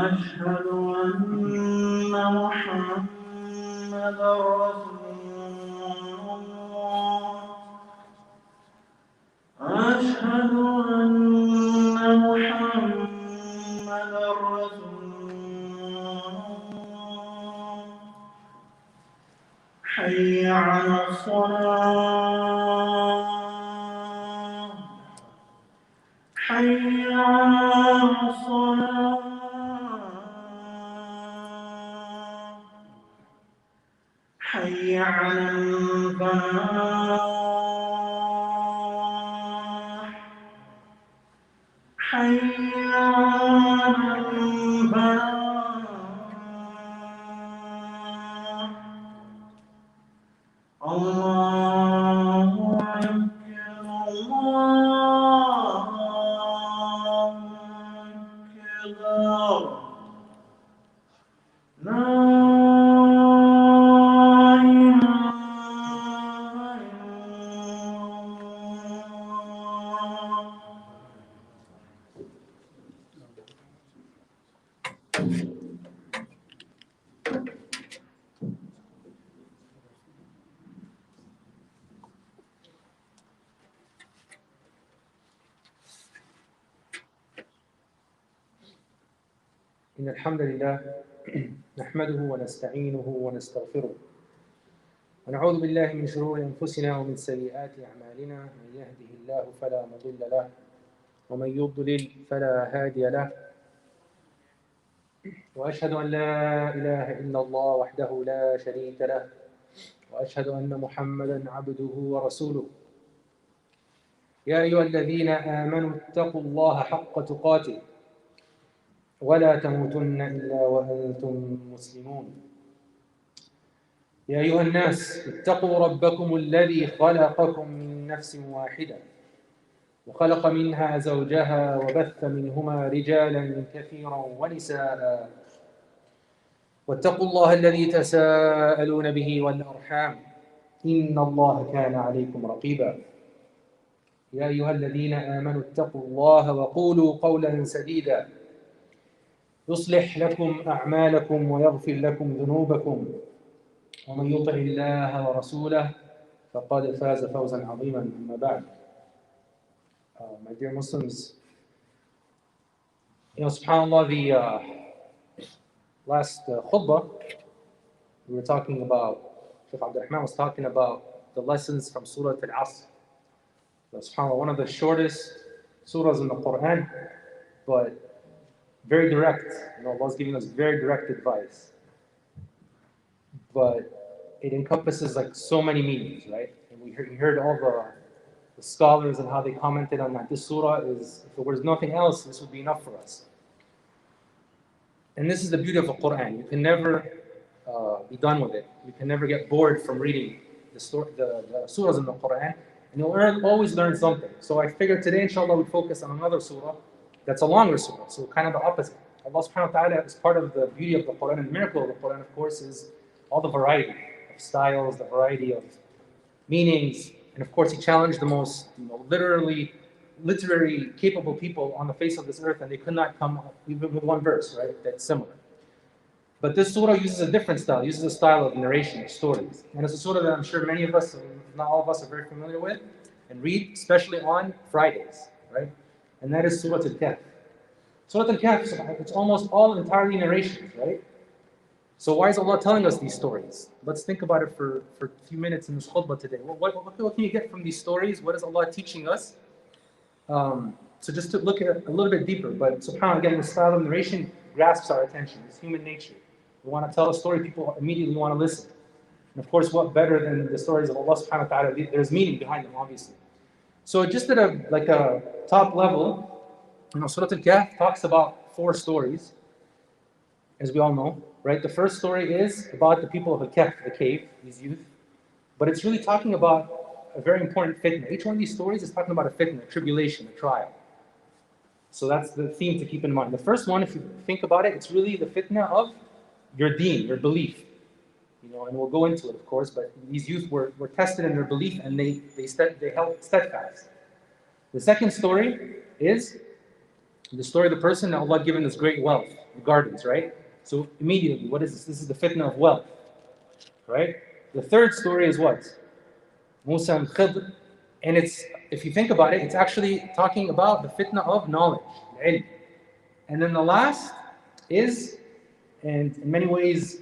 أشهد أن محمدا رسول الله أشهد أن محمدا رسول الله حي على الصلاة حي على الصلاة حي على الفلاح حي على الفلاح الله أكبر الله أكبر لا إله إلا الله إن الحمد لله نحمده ونستعينه ونستغفره ونعوذ بالله من شرور أنفسنا ومن سيئات أعمالنا من يهده الله فلا مضل له ومن يضلل فلا هادي له وأشهد أن لا إله إلا الله وحده لا شريك له وأشهد أن محمدا عبده ورسوله يا أيها الذين آمنوا اتقوا الله حق تقاته ولا تموتن إلا وأنتم مسلمون يا أيها الناس اتقوا ربكم الذي خلقكم من نفس واحدة وخلق منها زوجها وبث منهما رجالا كثيرا ونساء واتقوا الله الذي تساءلون به والأرحام إن الله كان عليكم رقيبا يا أيها الذين آمنوا اتقوا الله وقولوا قولا سديدا يصلح لكم أعمالكم ويغفر لكم ذنوبكم ومن يطع الله ورسوله فقد فاز فوزا عظيما أما بعد. My dear Muslims, subhanAllah, the last khutbah, we were talking about, Shaykh Abdul Rahman was talking about the lessons from Surah Al-Asr. SubhanAllah, one of the shortest surahs in the Quran, but very direct. Allah's giving us very direct advice. But it encompasses like so many meanings, right? And we heard all the scholars and how they commented on that. This surah is, if there was nothing else, this would be enough for us. And this is the beauty of the Quran. You can never be done with it. You can never get bored from reading the surahs in the Quran. And you'll always learn something. So I figured today, inshallah, we'd focus on another surah that's a longer surah. So kind of the opposite. Allah subhanahu wa ta'ala is part of the beauty of the Quran, and the miracle of the Quran, of course, is all the variety of styles, the variety of meanings. And of course, He challenged the most literary capable people on the face of this earth, and they could not come up even with one verse, right? That's similar. But this surah uses a different style, uses a style of narration, of stories. And it's a surah that I'm sure many of us, if not all of us, are very familiar with and read, especially on Fridays, right? And that is Surah Al-Kahf. Surah Al-Kahf, it's almost all entirely narrations, right? So why is Allah telling us these stories? Let's think about it for a few minutes in this khutbah today. What can you get from these stories? What is Allah teaching us? So just to look at it a little bit deeper, but subhanAllah, again, the style of narration grasps our attention. It's human nature. We want to tell a story, people immediately want to listen. And of course, what better than the stories of Allah subhanahu wa ta'ala? There's meaning behind them, obviously. So just at a top level, Surah Al-Kahf talks about 4 stories, as we all know, right? The first story is about the people of Al-Kahf, the cave, these youth. But it's really talking about a very important fitna. Each one of these stories is talking about a fitna, a tribulation, a trial. So that's the theme to keep in mind. The first one, if you think about it, it's really the fitna of your deen, your belief. And we'll go into it, of course, but these youth were tested in their belief, and they held steadfast. The second story is the story of the person that Allah given this great wealth, gardens, right? So immediately, what is this? This is the fitna of wealth, right? The third story is what? Musa and Khidr. And it's, if you think about it, it's actually talking about the fitna of knowledge, ilm. And then the last is, and in many ways,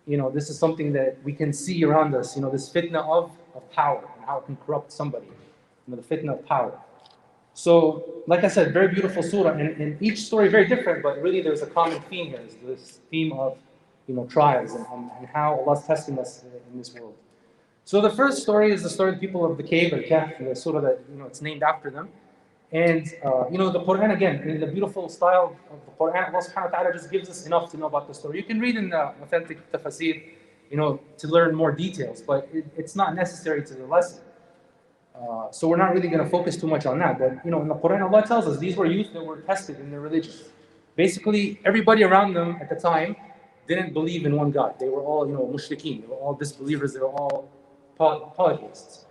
this is something that we can see around us, this fitna of power and how it can corrupt somebody, the fitna of power. So, like I said, very beautiful surah, and each story very different, but really there's a common theme here, is this theme of, trials and how Allah's testing us in this world. So the first story is the story of the people of the cave, al-Kahf, the surah that, it's named after them. And, the Quran, again, in the beautiful style of the Quran, Allah subhanahu wa ta'ala just gives us enough to know about the story. You can read in the authentic tafsir, to learn more details, but it's not necessary to the lesson. So we're not really going to focus too much on that. But, in the Quran, Allah tells us these were youth that were tested in their religion. Basically, everybody around them at the time didn't believe in one God. They were all, mushrikeen. They were all disbelievers. They were all polytheists.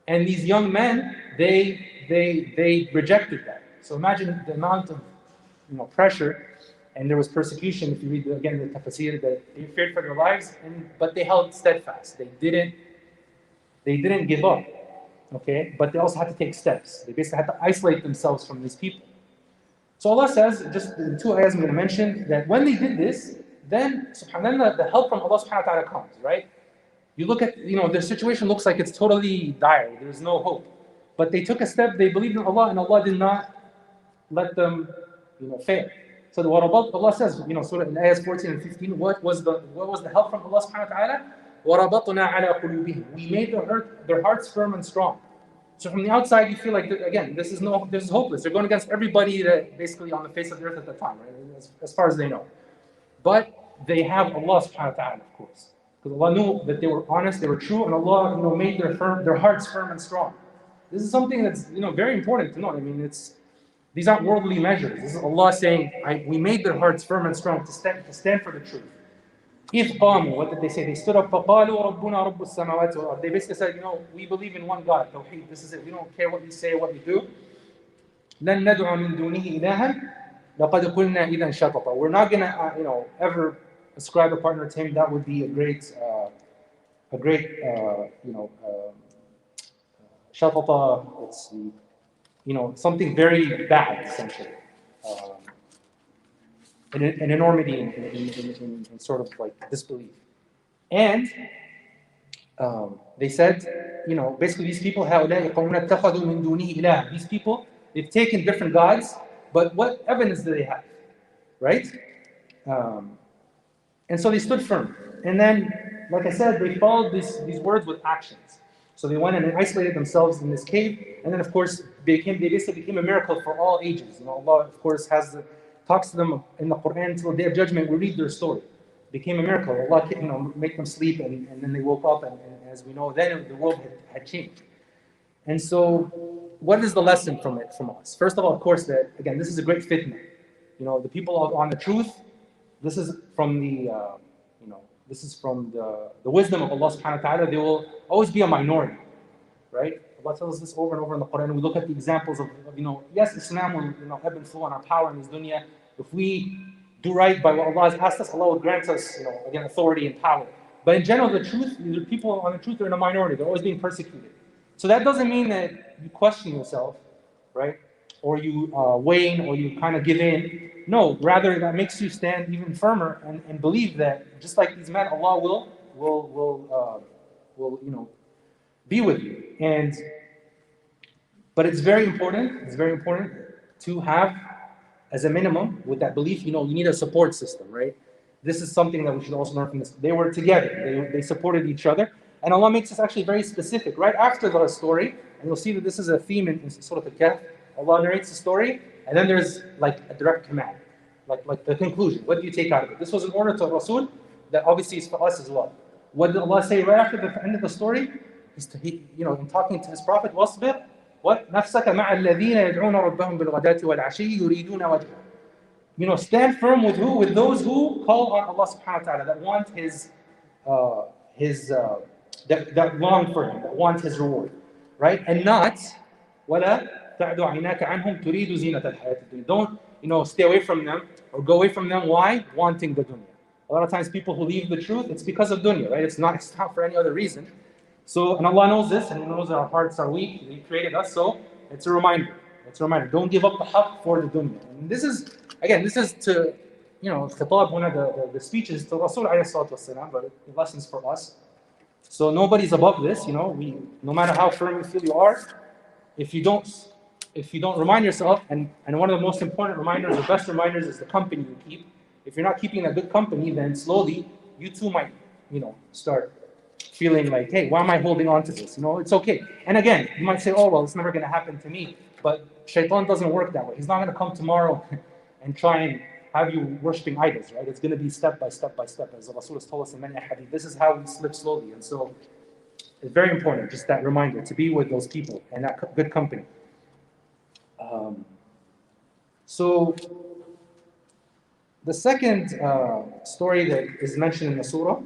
And these young men, they rejected that. So imagine the amount of pressure, and there was persecution. If you read again the tafsir, that they feared for their lives, but they held steadfast. They didn't give up. Okay, but they also had to take steps. They basically had to isolate themselves from these people. So Allah says, just the two ayahs I'm going to mention, that when they did this, then subhanallah, the help from Allah subhanahu wa ta'ala comes, right? You look at, their situation looks like it's totally dire. There's no hope. But they took a step, they believed in Allah, and Allah did not let them, fail. So Allah says, Surah in ayahs 14 and 15, what was the help from Allah subhanahu wa ta'ala? وَرَبَطْنَا عَلَىٰ قُلُوبِهِمْ. We made their hearts firm and strong. So from the outside, you feel like, again, this is hopeless. They're going against everybody that basically on the face of the earth at the time, right? As far as they know. But they have Allah subhanahu wa ta'ala, of course. Because Allah knew that they were honest, they were true, and Allah made their hearts firm and strong. This is something that's very important to know. I mean, these aren't worldly measures. This is Allah saying, we made their hearts firm and strong to stand for the truth. إِذْ قَامُوا, what did they say? They stood up, فَقَالُوا رَبُّنَا رَبُّ السَّمَاوَاتِ وَالْأَرْضِ. They basically said, we believe in one God, Tawheed. This is it. We don't care what you say, what you do. لَن نَدْعُ مِن دُونِهِ إِلَهًا لَقَدْ قُلْنَا إِذًا شَطَطًا. We're not going to, ever ascribe a partner to Him. That would be a great, shatata. It's something very bad, essentially. An enormity in sort of like disbelief. And they said, basically these people, these people, they've taken different gods, but what evidence do they have? Right? And so they stood firm. And then, like I said, they followed these words with actions. So they went and isolated themselves in this cave, and then of course they basically became a miracle for all ages. Allah, of course, talks to them in the Quran until the day of judgment. We read their story. It became a miracle. Allah, make them sleep, and then they woke up, and as we know, then the world had changed. And so, what is the lesson from us? First of all, of course, that again, this is a great fitna. The people on the truth. This is from the wisdom of Allah subhanahu wa ta'ala. They will always be a minority, right? Allah tells us this over and over in the Quran. We look at the examples of yes, Islam will ebb and flow on our power in this dunya. If we do right by what Allah has asked us, Allah will grant us, again, authority and power. But in general, the people on the truth are in a minority. They're always being persecuted. So that doesn't mean that you question yourself, right? Or you wane, or you kind of give in. No, rather that makes you stand even firmer and believe that just like these men, Allah will be with you. But it's very important. It's very important to have, as a minimum, with that belief, you need a support system, right? This is something that we should also learn from this. They were together. They supported each other. And Allah makes this actually very specific. Right after the story, and you'll see that this is a theme in Surah Al-Kahf, Allah narrates the story, and then there's like a direct command, like the conclusion. What do you take out of it? This was an order to Rasul that obviously is for us as well. What did Allah say right after the end of the story? In talking to His Prophet, وَاصْبِرْ what? نَفْسَكَ مَعَ الَّذِينَ يَدْعُونَ رَبَّهُم بِالْغَدَاةِ وَالْعَشِيِّ يُرِيدُونَ وَجْهَهُ. Stand firm with who? With those who call on Allah subhanahu wa ta'ala, that want that long for Him, that want His reward. Right? And not, وَلَا تعد عيناك عنهم تريد زينة الحياة الدنيا. Don't, stay away from them or go away from them. Why? Wanting the dunya. A lot of times people who leave the truth, it's because of dunya, right? It's not for any other reason. So, and Allah knows this, and He knows that our hearts are weak. He created us, so it's a reminder. It's a reminder. Don't give up the haqq for the dunya. And this is to, khitab, one of the speeches to Rasul alayhi salatu wasalam, but lessons for us. So nobody's above this, no matter how firm you feel you are, if you don't remind yourself, and one of the most important reminders, the best reminders, is the company you keep. If you're not keeping a good company, then slowly you too might, start feeling like, hey, why am I holding on to this? It's okay. And again, you might say, oh, well, it's never going to happen to me. But shaitan doesn't work that way. He's not going to come tomorrow and try and have you worshipping idols, right? It's going to be step by step by step, as the Rasul has told us in many hadith. This is how we slip slowly. And so it's very important, just that reminder, to be with those people and that good company. So the second story that is mentioned in the surah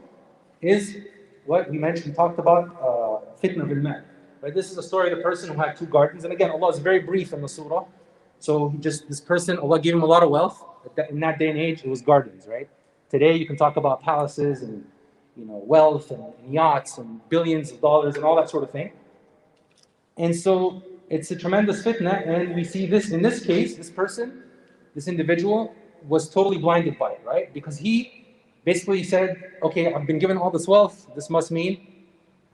is what we talked about, fitna bil mal. Right? This is a story of the person who had 2 gardens. And again, Allah is very brief in the surah. So this person, Allah gave him a lot of wealth. In that day and age, it was gardens, right? Today, you can talk about palaces and wealth and yachts and billions of dollars and all that sort of thing. And so it's a tremendous fitna, and we see this in this case. This person, this individual, was totally blinded by it, right? Because he basically said, "Okay, I've been given all this wealth. This must mean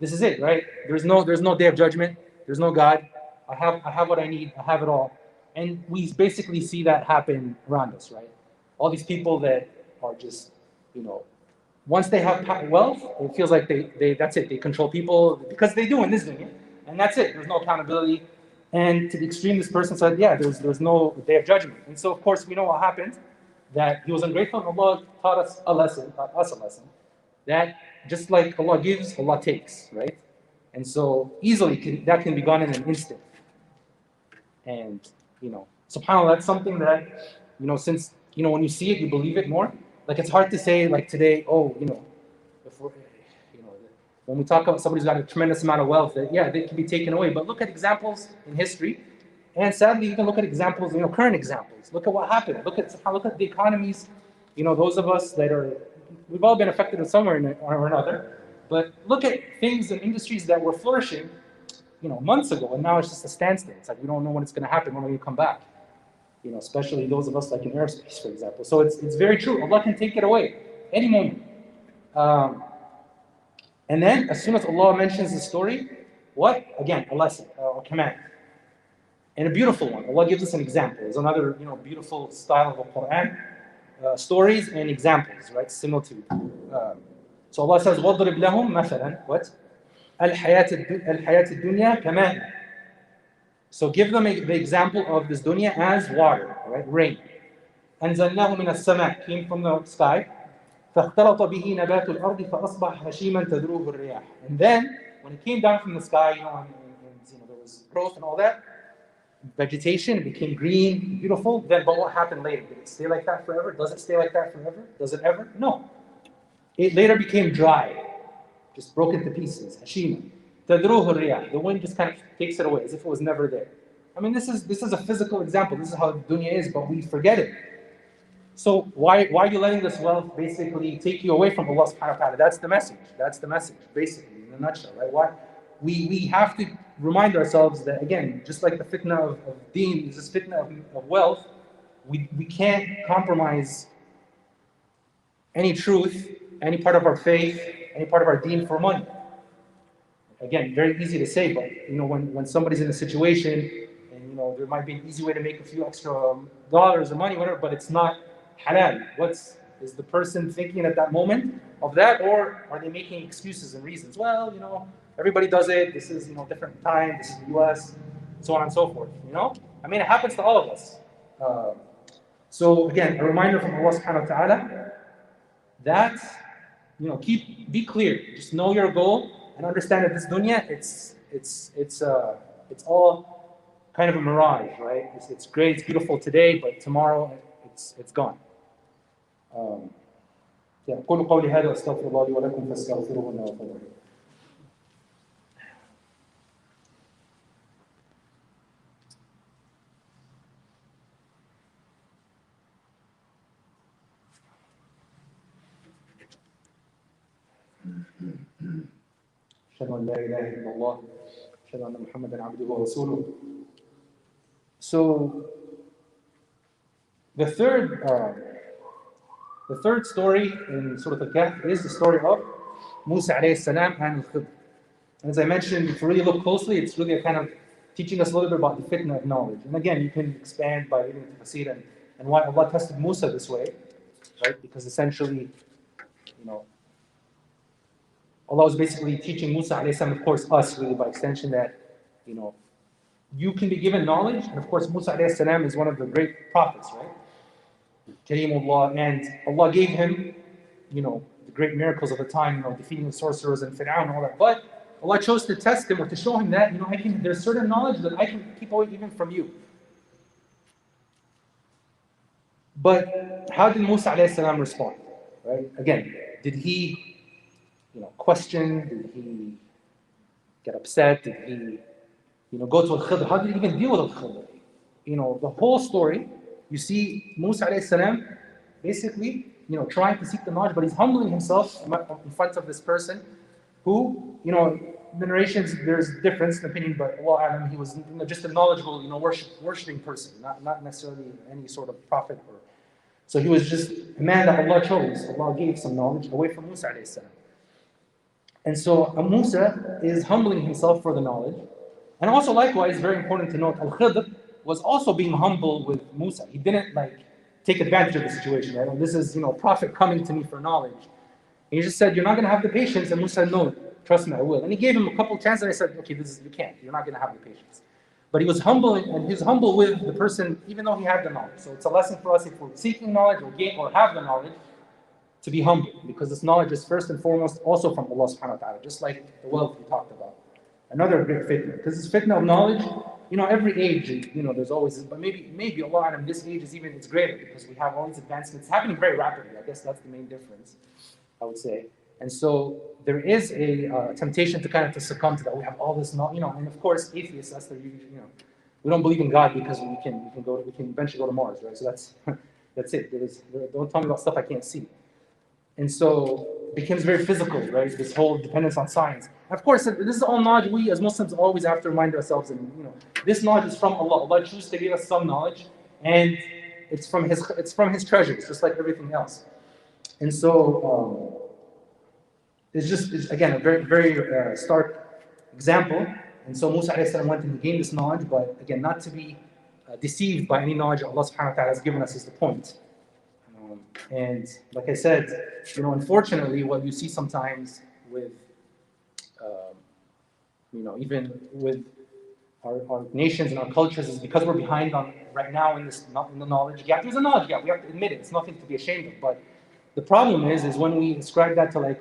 this is it, right? There's no day of judgment. There's no God. I have what I need. I have it all." And we basically see that happen around us, right? All these people that are just, once they have wealth, it feels like that's it. They control people because they do in this dunya, and that's it. There's no accountability. And to the extreme, this person said, yeah, there's no day of judgment. And so, of course, we know what happened, that he was ungrateful, and Allah taught us a lesson, that just like Allah gives, Allah takes, right? And so easily that can be gone in an instant. And subhanAllah, that's something that, since, when you see it, you believe it more. Like, it's hard to say, like, today, if we're, when we talk about somebody's got a tremendous amount of wealth, that, yeah, they can be taken away. But look at examples in history. And sadly, you can look at examples, current examples. Look at what happened. Look at the economies. Those of us that we've all been affected in some way or another. But look at things and industries that were flourishing months ago, and now it's just a standstill. It's like we don't know when it's going to happen, when we come back. Especially those of us like in aerospace, for example. So it's very true. Allah can take it away any moment. And then, as soon as Allah mentions the story, what? Again, a lesson, a command. And a beautiful one. Allah gives us an example. There's another, beautiful style of the Quran. Stories and examples, right? Similitude. So Allah says, وَضْرِبْ لَهُمْ مَثَلًا. What? الحياة الدنيا كماء. So give them the example of this dunya as water, right? Rain. أنزلناه من السماء, came from the sky. فاختلط به نبات الأرض فأصبح هشيما تذروه الرياح. And then, when it came down from the sky, there was growth and all that, vegetation, it became green, beautiful. But what happened later? Did it stay like that forever? Does it stay like that forever? Does it ever? No. It later became dry, just broke into pieces. Hashima. تذروه الرياح. The wind just kind of takes it away as if it was never there. I mean, this is a physical example. This is how dunya is, but we forget it. So why are you letting this wealth basically take you away from Allah subhanahu wa ta'ala? That's the message. That's the message, basically, in a nutshell, right? Why? We have to remind ourselves that, again, just like the fitna of deen, this fitna of wealth, we can't compromise any truth, any part of our faith, any part of our deen for money. Again, very easy to say, but when somebody's in a situation and there might be an easy way to make a few extra dollars or money, whatever, but it's not halal. Is the person thinking at that moment of that, or are they making excuses and reasons? Well, everybody does it. This is different time. This is the U.S. So on and so forth. I mean, it happens to all of us. So again, a reminder from Allah Subhanahu wa Taala that be clear. Just know your goal. And understand that this dunya, it's all kind of a mirage, right? It's great, it's beautiful today, but tomorrow it's gone. قولوا قولي هذا واستغفر الله لي ولكم فاستغفروه انه غفور رحيم. أشهد أن لا إله إلا الله أشهد أن محمدا عبده ورسوله. So the third story in Surah Al-Kahf is the story of Musa alayhi salam and Khutba. And as I mentioned, if you really look closely, it's really a kind of teaching us a little bit about the fitna of knowledge. And again, you can expand by reading Tafsir and why Allah tested Musa this way, right? Because essentially, Allah was basically teaching Musa alayhi salam, of course, us really by extension, that, you can be given knowledge, and of course, Musa alayhi salam is one of the great prophets, right? Kareemullah, and Allah gave him, the great miracles of the time, defeating the sorcerers and Fir'aun and all that. But Allah chose to test him or to show him that, there's certain knowledge that I can keep away even from you. But how did Musa alayhi salam respond? Right? Again, did he, question? Did he get upset? Did he, go to Al-Khidr? How did he even deal with Al-Khidr? The whole story, you see Musa alayhi salam basically, trying to seek the knowledge, but he's humbling himself in front of this person who, the narrations, there's difference in opinion, but Allah, he was just a knowledgeable, worshiping person, not necessarily any sort of prophet. So he was just a man that Allah chose. Allah gave some knowledge away from Musa alayhi salam. And so Musa is humbling himself for the knowledge. And also likewise, very important to note, Al-Khidr was also being humble with Musa. He didn't take advantage of the situation. Right? This is, a prophet coming to me for knowledge. And he just said, you're not going to have the patience. And Musa said, no, trust me, I will. And he gave him a couple chances. And I said, okay, you can't. You're not going to have the patience. But he was humble, and he's humble with the person, even though he had the knowledge. So it's a lesson for us if we're seeking knowledge or have the knowledge, to be humble, because this knowledge is first and foremost also from Allah subhanahu wa ta'ala, just like the wealth we talked about. Another great fitna, because this fitna of knowledge, every age, there's always, but maybe Allah, and this age it's greater, because we have all these advancements happening very rapidly. I guess that's the main difference, I would say. And so there is a temptation to succumb to that. We have all this knowledge, and of course atheists, that's the we don't believe in God because we can eventually go to Mars, right? So that's it. Don't tell me about stuff I can't see. And so it becomes very physical, right? This whole dependence on science. And of course, this is all knowledge we as Muslims always have to remind ourselves, and this knowledge is from Allah. Allah chooses to give us some knowledge, and it's from His treasures, just like everything else. And so it's again a very, very stark example. And so Musa alayhi salam went and gained this knowledge, but again, not to be deceived by any knowledge Allah subhanahu wa ta'ala has given us is the point. And like I said, unfortunately, what you see sometimes with, even with our nations and our cultures is because we're behind on right now in the knowledge gap. There's a knowledge gap. We have to admit it. It's nothing to be ashamed of. But the problem is when we ascribe that to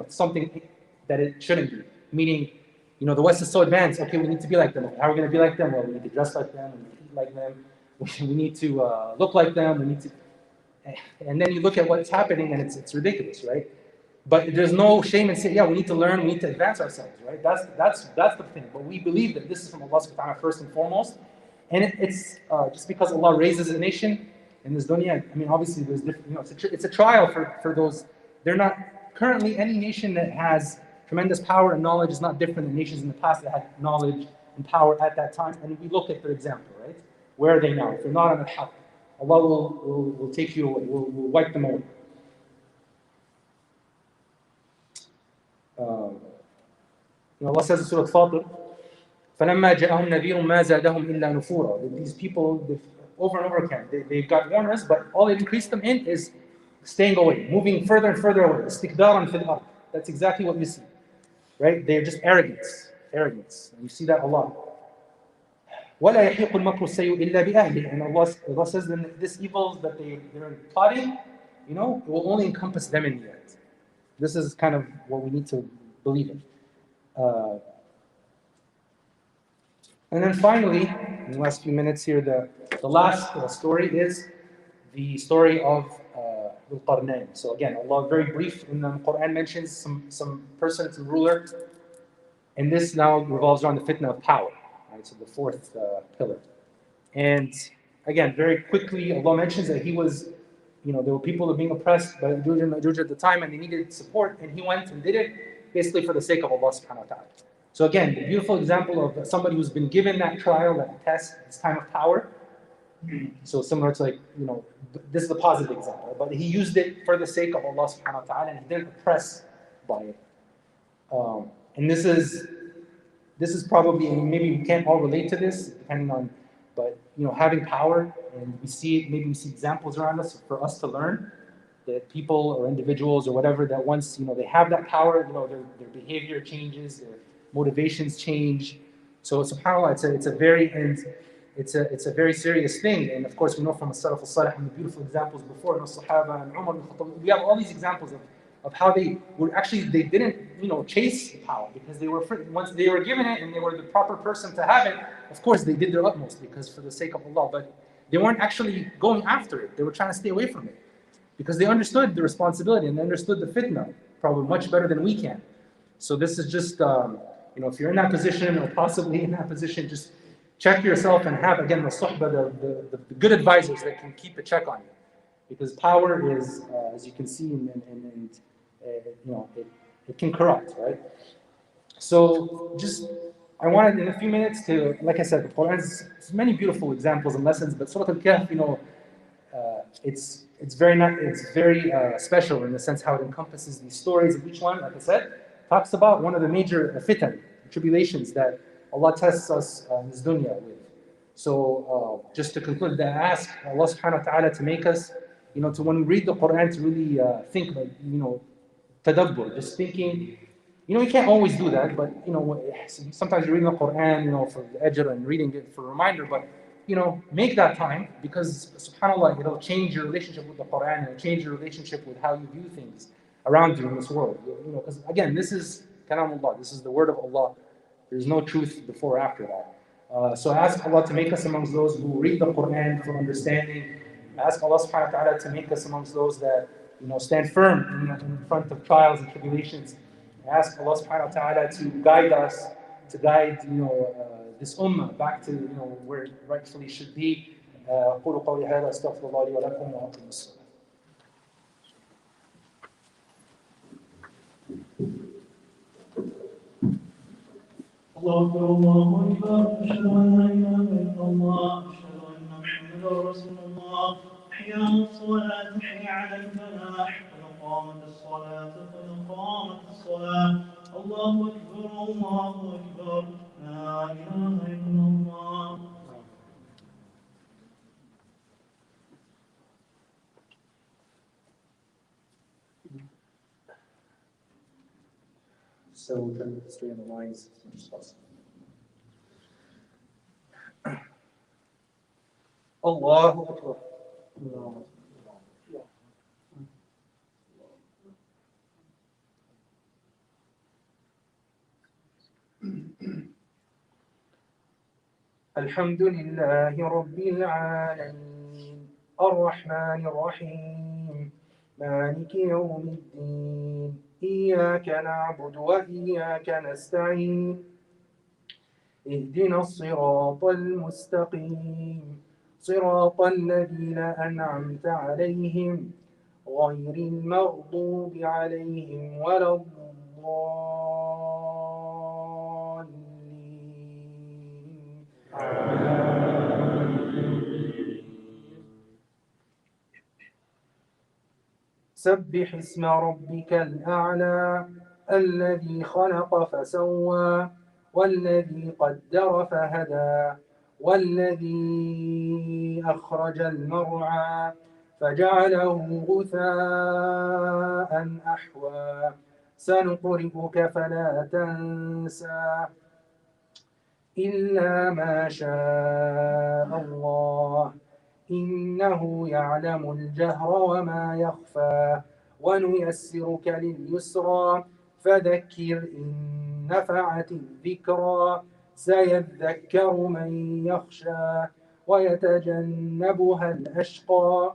something that it shouldn't be. Meaning, the West is so advanced. Okay, we need to be like them. How are we going to be like them? Well, we need to dress like them. We need to eat like them. We need to look like them. We need to. And then you look at what's happening, and it's ridiculous, right? But there's no shame in saying, yeah, we need to learn, we need to advance ourselves, right? That's the thing. But we believe that this is from Allah subhanahu wa ta'ala first and foremost. And it's just because Allah raises a nation in this dunya, obviously there's different, it's a trial for those. They're not currently any nation that has tremendous power and knowledge is not different than nations in the past that had knowledge and power at that time. And we look at their example, right? Where are they now? If they're not on the haqq, Allah will take you away, will wipe them away. Allah says in Surah Al-Fatir, فَلَمَّا جَاءَهُمْ نَذِيرٌ مَا زَادَهُم إِلَّا نُفُورًا. These people, over and over again, they got warners, but all it increased them in is staying away, moving further and further away. اسْتِكْبَارًا فِي الْأَرْضِ. That's exactly what you see, right? They're just arrogance. And you see that a lot. وَلَا يَحِيقُ الْمَكْرُ السَّيِّئُ إِلَّا بِأَهْلِهِ. And Allah says that this evil that they're plotting, it will only encompass them in the end. This is kind of what we need to believe in. And then finally, in the last few minutes here, the last story is the story of Dhul-Qarnayn. So again, Allah very brief in the Quran mentions some person, some ruler, and this now revolves around the fitna of power. Right, so the fourth pillar. And again, very quickly, Allah mentions that he was, there were people that were being oppressed by Juj at the time, and they needed support, and he went and did it. basically for the sake of Allah subhanahu wa ta'ala. So again, the beautiful example of somebody who's been given that trial, that test, this time of power. So similar to like, this is a positive example, but he used it for the sake of Allah subhanahu wa ta'ala, and he didn't oppress by it. And this is probably, and maybe we can't all relate to this, depending on, but having power, and maybe we see examples around us for us to learn that people or individuals or whatever that once they have that power, their behavior changes, their motivations change. So subhanAllah, it's a very serious thing. And of course, we know from as-Salaf al-Salih and the beautiful examples before, Sahaba and Umar ibn Khattab, we have all these examples of how they didn't chase the power, because once they were given it and they were the proper person to have it, of course they did their utmost because for the sake of Allah, but they weren't actually going after it. They were trying to stay away from it because they understood the responsibility and they understood the fitna probably much better than we can. So this is just if you're in that position or possibly in that position, just check yourself and have again the suhbah, the good advisors that can keep a check on you, because power is as you can see it can corrupt, right? So I wanted in a few minutes to, like I said, the Quran has many beautiful examples and lessons, but Surah Al-Kahf, it's very special in the sense how it encompasses these stories, and each one, like I said, talks about one of the major fitan, tribulations that Allah tests us in this dunya with. So just to conclude, I ask Allah subhanahu wa ta'ala to make us, to when we read the Quran, to really think like, tadabbur, just thinking. You can't always do that, but sometimes you're reading the Quran, for the ajr and reading it for a reminder, but make that time, because subhanAllah, it'll change your relationship with the Quran, it'll change your relationship with how you view things around you in this world. Because again, this is kalamullah, this is the word of Allah. There's no truth before or after that. So I ask Allah to make us amongst those who read the Quran for understanding. I ask Allah subhanahu wa ta'ala to make us amongst those that stand firm in front of trials and tribulations. I ask Allah subhanahu wa ta'ala to guide us, to guide this ummah back to where it rightfully should be. أقول قولي هذا أستغفر الله لي ولكم وأقم الصلاة. الله أكبر الله أكبر أشهد أن لا إله إلا الله أشهد أن محمدا رسول الله حي على الصلاة حي على الفلاح قد قامت الصلاة قد قامت الصلاة الله أكبر لا إله إلا الله. So we'll try to stay on the lines as much as possible. Allahu Akbar. الحمد لله رب العالمين الرحمن الرحيم مالك يوم الدين إياك نعبد وإياك نستعين اهدنا الصراط المستقيم صراط الذين أنعمت عليهم غير المغضوب عليهم ولا الضالين. سبح اسم ربك الأعلى الذي خلق فسوى والذي قدر فهدى والذي أخرج المرعى فجعله غثاء أحوى سنقرئك فلا تنسى إلا ما شاء الله إنه يعلم الجهر وما يخفى ونيسرك لليسرى فذكر إن نفعت الذكرى سيذكر من يخشى ويتجنبها الأشقى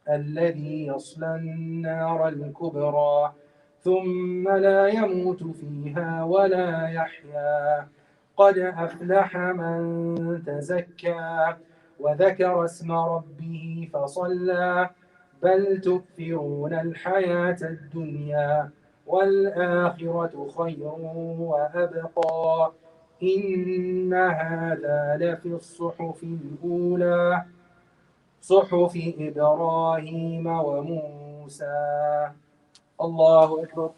الذي يصلى النار الكبرى ثم لا يموت فيها ولا يحيا قد أفلح من تزكى وذكر اسم ربه فصلى بل تؤثرون الحياة الدنيا والآخرة خير وأبقى إن هذا لفي الصحف الأولى صحف إبراهيم وموسى. الله أكبر.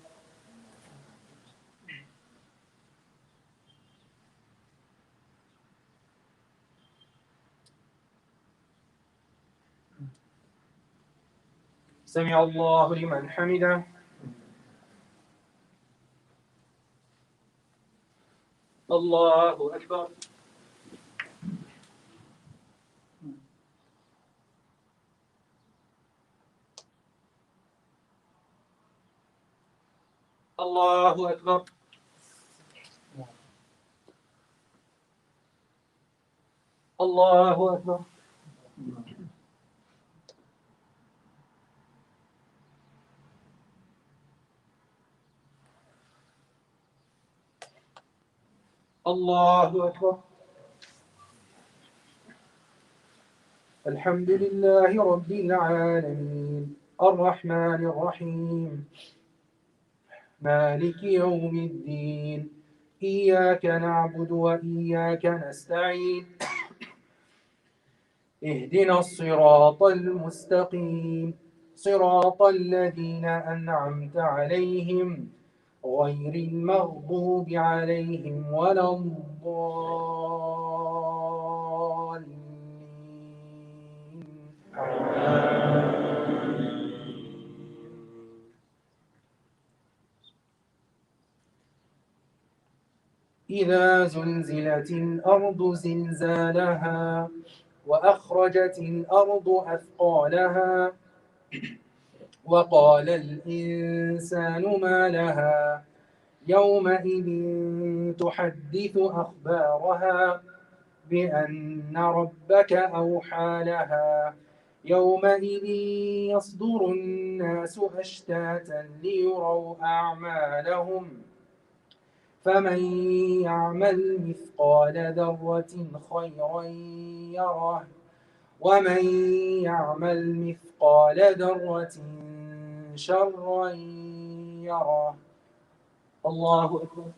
سمع الله لمن حمده. الله أكبر. الله أكبر. الله أكبر. الله أكبر. الحمد لله رب العالمين الرحمن الرحيم مالك يوم الدين إياك نعبد وإياك نستعين اهدنا الصراط المستقيم صراط الذين أنعمت عليهم غير المغضوب عليهم ولا الضالين. إذا زلزلت الأرض زلزالها وأخرجت الأرض أثقالها وقال الإنسان ما لها يومئذ تحدث أخبارها بأن ربك أوحى لها يومئذ يصدر الناس أشتاتا ليروا أعمالهم فمن يعمل مثقال ذرة خيرا يره ومن يعمل مثقال ذرة شرا يره. الله أكبر.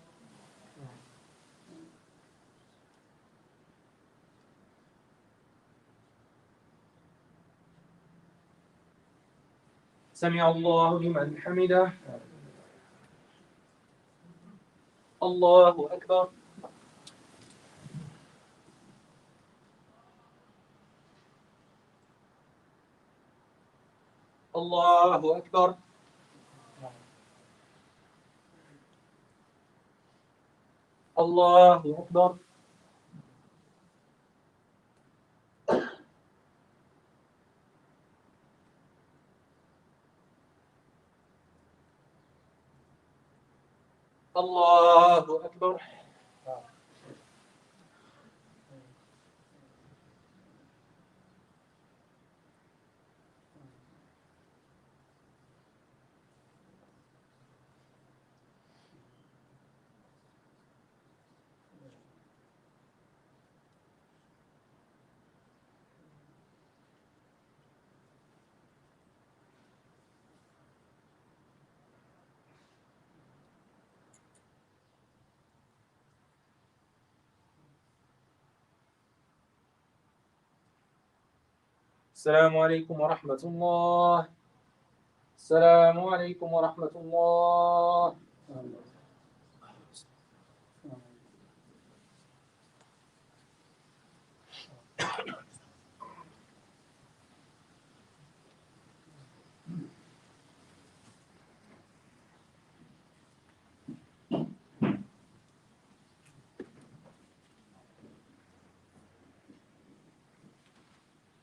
سمع الله لمن حمده. الله أكبر. الله أكبر. الله أكبر. الله أكبر. السلام عليكم ورحمة الله. السلام عليكم ورحمة الله.